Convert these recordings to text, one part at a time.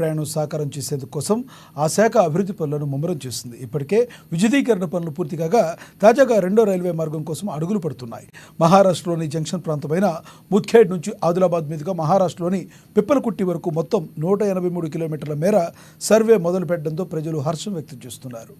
ప్రయాణం సాకారం చేసేందుకు కోసం ఆ శాఖ అభివృద్ధి పనులను ముమ్మరం చేస్తుంది. ఇప్పటికే విద్యుదీకరణ పనులు పూర్తి కాగా తాజాగా రెండో రైల్వే మార్గం కోసం అడుగులు పడుతున్నాయి. మహారాష్ట్రలోని జంక్షన్ ప్రాంతమైన ముద్ఖేడ్ నుంచి ఆదిలాబాద్ మీదుగా మహారాష్ట్రలోని పిప్పలకుట్టి వరకు మొత్తం 183 కిలోమీటర్ల మేర సర్వే మొదలు పెట్టడంతో ప్రజలు హర్షం వ్యక్తం చేస్తున్నారు.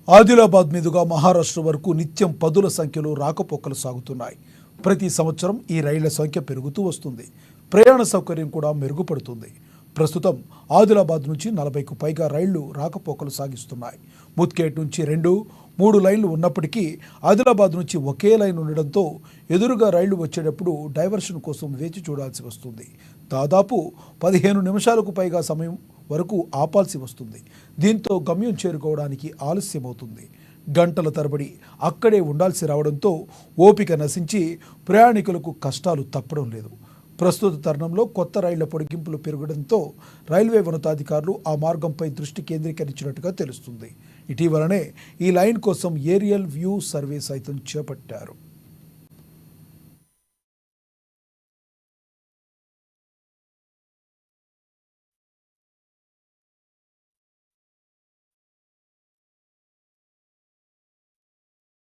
ఆదిలాబాద్ మీదుగా మహారాష్ట్ర వరకు నిత్యం పదుల సంఖ్యలో రాకపోకలు సాగుతున్నాయి. ప్రతి సంవత్సరం ఈ రైళ్ల సంఖ్య పెరుగుతూ వస్తుంది. ప్రయాణ సౌకర్యం కూడా మెరుగుపడుతుంది. ప్రస్తుతం ఆదిలాబాద్ నుంచి 40కు పైగా రైళ్లు రాకపోకలు సాగిస్తున్నాయి. ముద్ఖేడ్ నుంచి 2-3 లైన్లు ఉన్నప్పటికీ ఆదిలాబాద్ నుంచి ఒకే లైన్ ఉండడంతో ఎదురుగా రైళ్లు వచ్చేటప్పుడు డైవర్షన్ కోసం వేచి చూడాల్సి వస్తుంది. దాదాపు 15 నిమిషాలకు పైగా సమయం వరకు ఆపాల్సి వస్తుంది. దీంతో గమ్యం చేరుకోవడానికి ఆలస్యమవుతుంది. గంటల తరబడి అక్కడే ఉండాల్సి రావడంతో ఓపిక నశించి ప్రయాణికులకు కష్టాలు తప్పడం లేదు. ప్రస్తుత తరుణంలో కొత్త రైళ్ల పొడిగింపులు పెరగడంతో రైల్వే ఉన్నతాధికారులు ఆ మార్గంపై దృష్టి కేంద్రీకరించినట్టుగా తెలుస్తుంది. ఇటీవలనే ఈ లైన్ కోసం ఏరియల్ వ్యూ సర్వే సైతం చేపట్టారు.